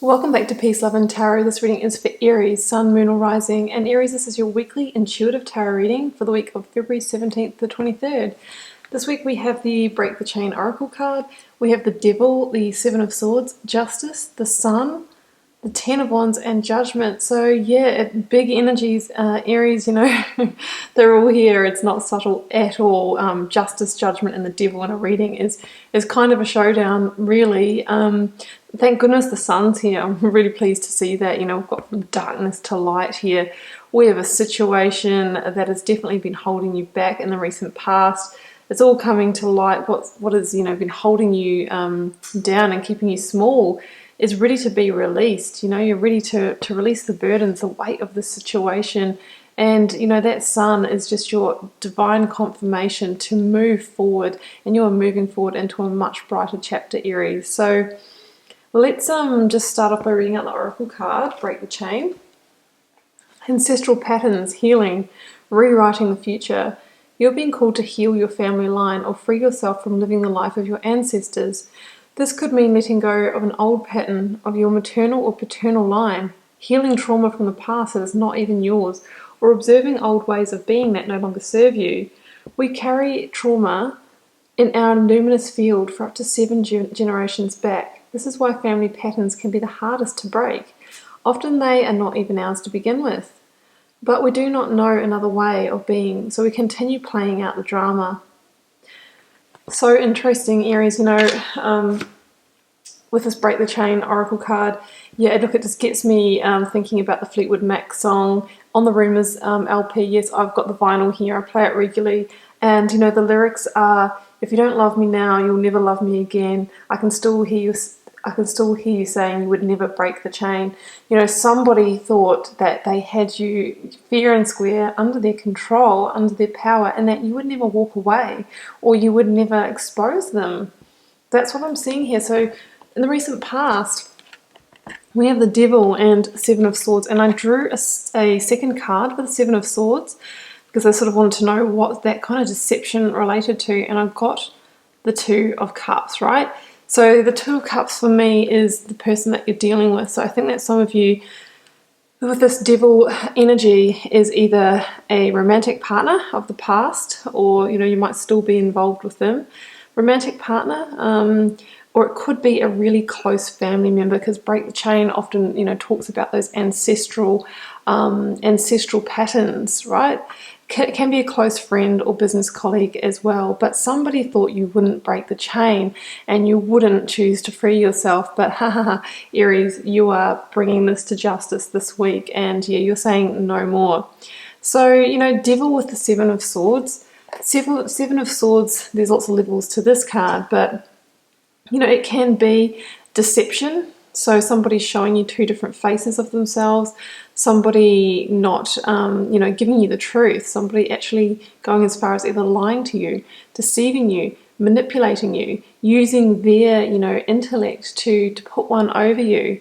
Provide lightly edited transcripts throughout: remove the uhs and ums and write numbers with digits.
Welcome back to Peace, Love and Tarot. This reading is for Aries, Sun, Moon or Rising. And Aries, this is your weekly intuitive tarot reading for the week of February 17th to 23rd. This week we have the Break the Chain Oracle card. We have the Devil, the Seven of Swords, Justice, the Sun, the Ten of Wands and Judgment. So yeah, big energies, Aries, they're all here. It's not subtle at all. Justice, Judgment and the Devil in a reading is kind of a showdown, really. Thank goodness the Sun's here. I'm really pleased to see that. We've got from darkness to light here. We have a situation that has definitely been holding you back in the recent past. It's all coming to light. What has been holding you down and keeping you small is ready to be released. You're ready to release the burdens, the weight of the situation. And, that Sun is just your divine confirmation to move forward. And you are moving forward into a much brighter chapter, Aries. So let's just start off by reading out the Oracle card, Break the Chain. Ancestral patterns, healing, rewriting the future. You're being called to heal your family line or free yourself from living the life of your ancestors. This could mean letting go of an old pattern of your maternal or paternal line, healing trauma from the past that is not even yours, or observing old ways of being that no longer serve you. We carry trauma in our luminous field for up to 7 generations back. This is why family patterns can be the hardest to break. Often they are not even ours to begin with. But we do not know another way of being, so we continue playing out the drama. So interesting, Aries, with this Break the Chain Oracle card. Yeah, look, it just gets me thinking about the Fleetwood Mac song On the Rumours LP. Yes, I've got the vinyl here. I play it regularly. And, the lyrics are, if you don't love me now, you'll never love me again. I can still hear you saying you would never break the chain. Somebody thought that they had you fair and square, under their control, under their power, and that you would never walk away or you would never expose them. That's what I'm seeing here. So in the recent past, we have the Devil and Seven of Swords, and I drew a second card for the Seven of Swords because I sort of wanted to know what that kind of deception related to, and I've got the Two of Cups, right? So the Two of Cups for me is the person that you're dealing with. So I think that some of you with this Devil energy is either a romantic partner of the past, or you might still be involved with them. Romantic partner, or it could be a really close family member, because Break the Chain often talks about those ancestral patterns, right? Can be a close friend or business colleague as well, but somebody thought you wouldn't break the chain and you wouldn't choose to free yourself. But Aries, you are bringing this to justice this week, and yeah, you're saying no more. So Devil with the Seven of Swords. Seven of Swords, there's lots of levels to this card, but it can be deception. So somebody's showing you two different faces of themselves, somebody not, giving you the truth, somebody actually going as far as either lying to you, deceiving you, manipulating you, using their, intellect to put one over you,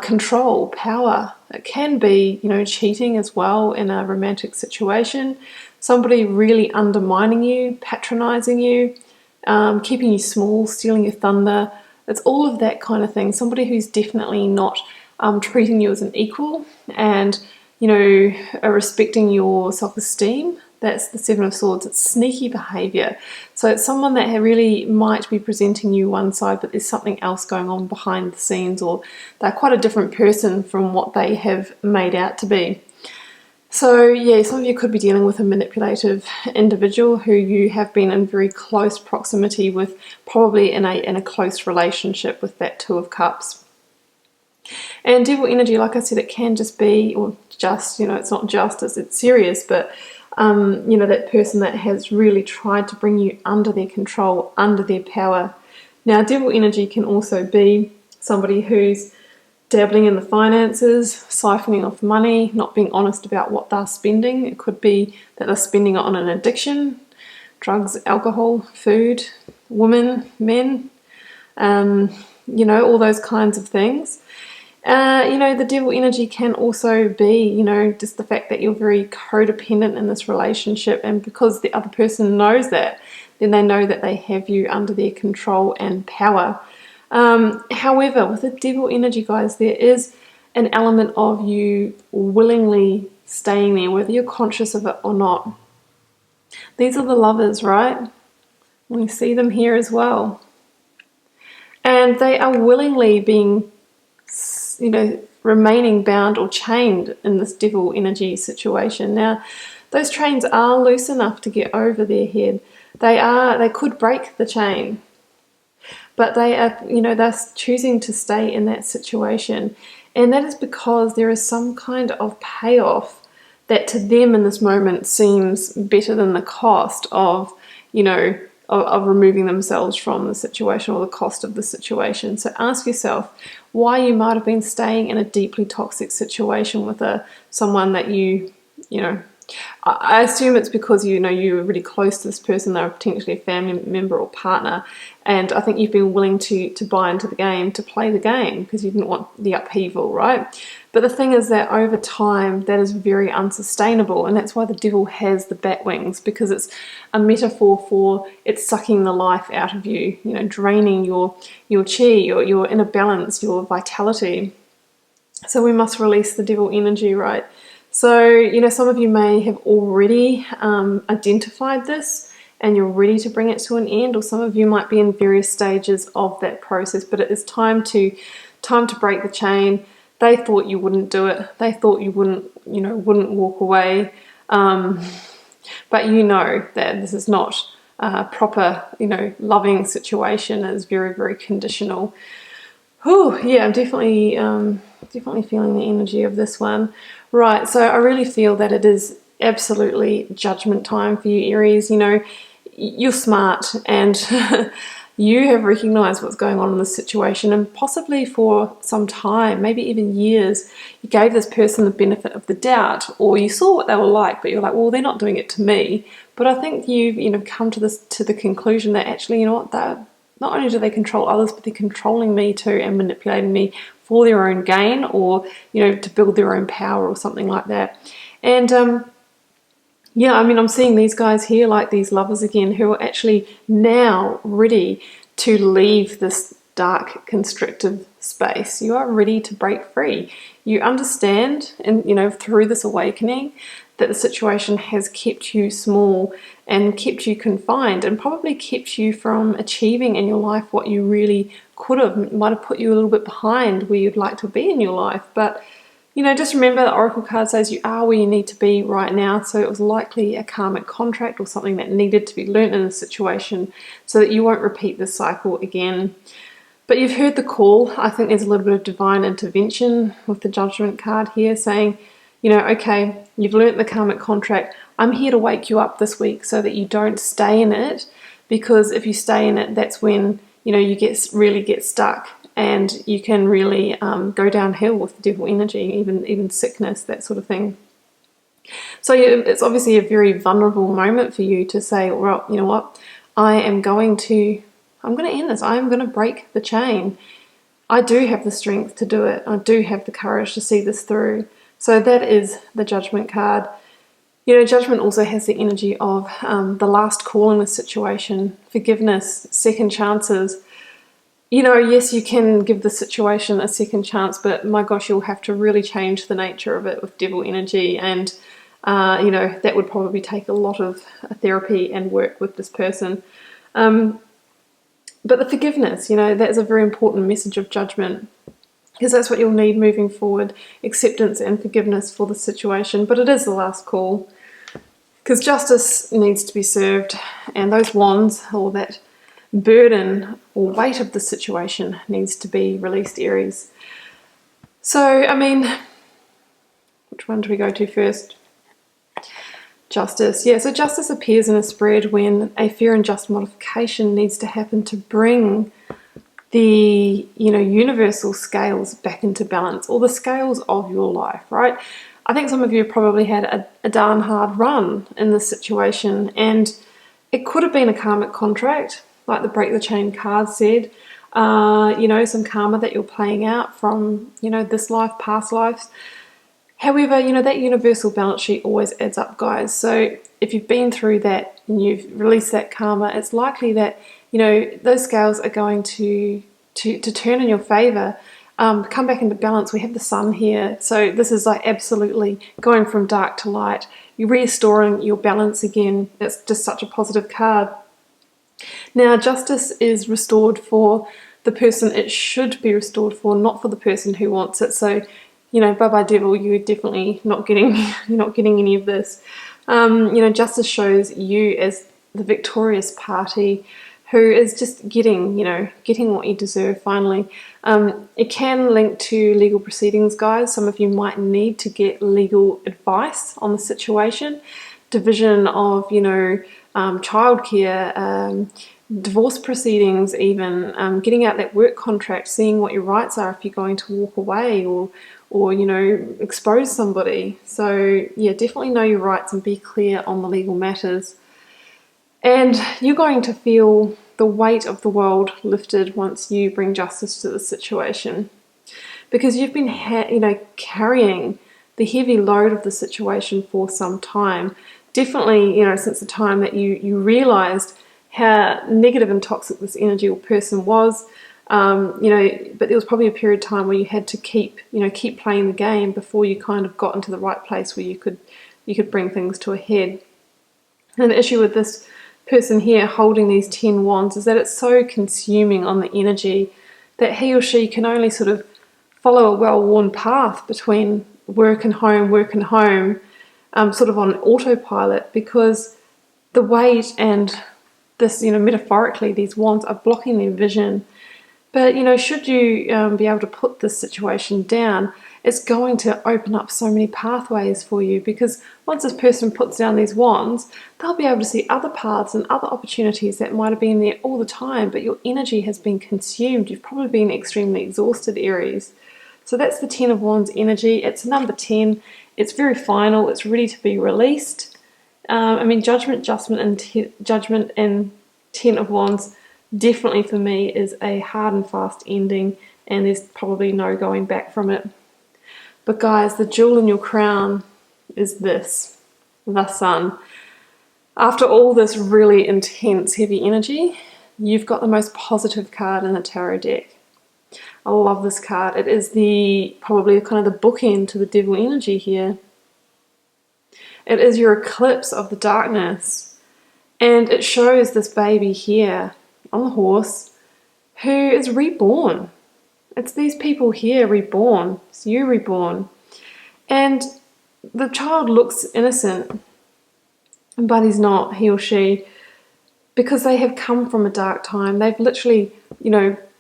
control, power. It can be, cheating as well in a romantic situation, somebody really undermining you, patronizing you, keeping you small, stealing your thunder. It's all of that kind of thing. Somebody who's definitely not treating you as an equal and, are respecting your self-esteem. That's the Seven of Swords. It's sneaky behavior. So it's someone that really might be presenting you one side, but there's something else going on behind the scenes, or they're quite a different person from what they have made out to be. So yeah, some of you could be dealing with a manipulative individual who you have been in very close proximity with, probably in a close relationship with that Two of Cups. And Devil energy, like I said, it can just be, or just, it's not justice, it's serious, but that person that has really tried to bring you under their control, under their power. Now, Devil energy can also be somebody who's dabbling in the finances, siphoning off money, not being honest about what they're spending. It could be that they're spending it on an addiction, drugs, alcohol, food, women, men, all those kinds of things. The Devil energy can also be, just the fact that you're very codependent in this relationship, and because the other person knows that, then they know that they have you under their control and power. However, with the devil energy, guys, there is an element of you willingly staying there, whether you're conscious of it or not. These are the lovers, right? We see them here as well. And they are willingly being, remaining bound or chained in this devil energy situation. Now, those chains are loose enough to get over their head. They could break the chain, but they're choosing to stay in that situation. And that is because there is some kind of payoff that to them in this moment seems better than the cost of removing themselves from the situation, or the cost of the situation. So ask yourself why you might have been staying in a deeply toxic situation with someone that I assume it's because you were really close to this person. They were potentially a family member or partner, and I think you've been willing to buy into the game, to play the game, because you didn't want the upheaval, right? But the thing is that over time, that is very unsustainable, and that's why the devil has the bat wings, because it's a metaphor for it's sucking the life out of you, draining your chi, your inner balance, your vitality. So we must release the devil energy, right? So, some of you may have already identified this and you're ready to bring it to an end, or some of you might be in various stages of that process, but it is time to break the chain. They thought you wouldn't do it. They thought you wouldn't walk away. But you know that this is not a proper, loving situation. It is very, very conditional. Oh, yeah, I'm definitely feeling the energy of this one. Right, so I really feel that it is absolutely judgment time for you, Aries. You're smart, and you have recognized what's going on in this situation, and possibly for some time, maybe even years, you gave this person the benefit of the doubt, or you saw what they were like, but you're like, well, they're not doing it to me. But I think you've come to the conclusion that actually, they're not only do they control others, but they're controlling me too and manipulating me for their own gain, or to build their own power or something like that. And I'm seeing these guys here, like these lovers again, who are actually now ready to leave this dark, constrictive space. You are ready to break free. You understand, and through this awakening, that the situation has kept you small and kept you confined, and probably kept you from achieving in your life what you really could have. It might have put you a little bit behind where you'd like to be in your life. But just remember, the Oracle card says you are where you need to be right now. So it was likely a karmic contract or something that needed to be learnt in a situation so that you won't repeat this cycle again. But you've heard the call. I think there's a little bit of divine intervention with the Judgment card here, saying, okay, you've learnt the karmic contract. I'm here to wake you up this week so that you don't stay in it, because if you stay in it, that's when, you really get stuck, and you can really go downhill with the devil energy, even sickness, that sort of thing. So it's obviously a very vulnerable moment for you to say, well, you know what, I'm going to end this. I'm going to break the chain. I do have the strength to do it. I do have the courage to see this through. So that is the Judgment card. Judgment also has the energy of the last call in a situation, forgiveness, second chances. Yes, you can give the situation a second chance, but my gosh, you'll have to really change the nature of it with devil energy. And, that would probably take a lot of therapy and work with this person. But the forgiveness, that is a very important message of Judgment, because that's what you'll need moving forward, acceptance and forgiveness for the situation. But it is the last call, because justice needs to be served, and those wands, or that burden or weight of the situation, needs to be released, Aries. So, which one do we go to first? Justice. Yeah, so justice appears in a spread when a fair and just modification needs to happen to bring the universal scales back into balance, or the scales of your life, right? I think some of you have probably had a darn hard run in this situation, and it could have been a karmic contract, like the break the chain card said. Some karma that you're playing out from this life, past lives. However, that universal balance sheet always adds up, guys. So if you've been through that and you've released that karma, it's likely that those scales are going to to turn in your favor, come back into balance. We have the sun here, so this is like absolutely going from dark to light. You're restoring your balance again. It's just such a positive card. Now, justice is restored for the person it should be restored for, not for the person who wants it. So, bye-bye devil, you're definitely not getting you're not getting any of this. Justice shows you as the victorious party who is just getting what you deserve finally. It can link to legal proceedings, guys. Some of you might need to get legal advice on the situation, division of, childcare, divorce proceedings even, getting out that work contract, seeing what your rights are if you're going to walk away or expose somebody. So yeah, definitely know your rights and be clear on the legal matters. And you're going to feel the weight of the world lifted once you bring justice to the situation, because you've been carrying the heavy load of the situation for some time. Definitely, since the time that you realized how negative and toxic this energy or person was. But there was probably a period of time where you had to keep playing the game before you kind of got into the right place where you could bring things to a head. And the issue with this person here holding these 10 wands is that it's so consuming on the energy that he or she can only sort of follow a well-worn path between work and home, sort of on autopilot, because the weight and this, metaphorically, these wands are blocking their vision. But, should you be able to put this situation down, it's going to open up so many pathways for you, because once this person puts down these wands, they'll be able to see other paths and other opportunities that might have been there all the time, but your energy has been consumed. You've probably been extremely exhausted, Aries. So that's the 10 of Wands energy. It's number 10. It's very final. It's ready to be released. Judgment and 10 of Wands definitely for me is a hard and fast ending, and there's probably no going back from it. But guys, the jewel in your crown is this, the sun. After all this really intense, heavy energy, you've got the most positive card in the tarot deck. I love this card. It is probably kind of the bookend to the devil energy here. It is your eclipse of the darkness. And it shows this baby here on the horse who is reborn. It's these people here reborn. It's you reborn. And the child looks innocent, but he's not, he or she, because they have come from a dark time. They've literally,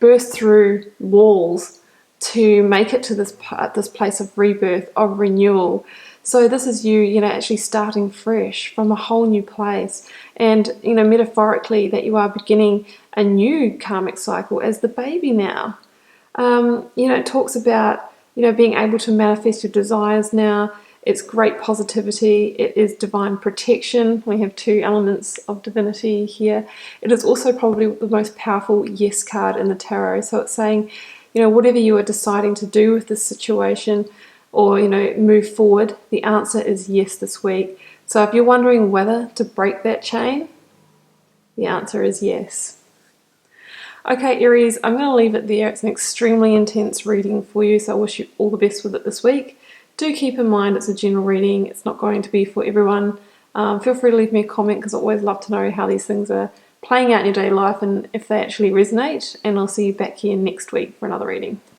burst through walls to make it to this place of rebirth, of renewal. So this is you, actually starting fresh from a whole new place. And, metaphorically, that you are beginning a new karmic cycle as the baby now. It talks about, being able to manifest your desires now. It's great positivity. It is divine protection. We have 2 elements of divinity here. It is also probably the most powerful yes card in the tarot. So it's saying, whatever you are deciding to do with this situation or, move forward, the answer is yes this week. So if you're wondering whether to break that chain, the answer is yes. Okay, Aries, I'm going to leave it there. It's an extremely intense reading for you, so I wish you all the best with it this week. Do keep in mind it's a general reading. It's not going to be for everyone. Feel free to leave me a comment, because I always love to know how these things are playing out in your daily life and if they actually resonate. And I'll see you back here next week for another reading.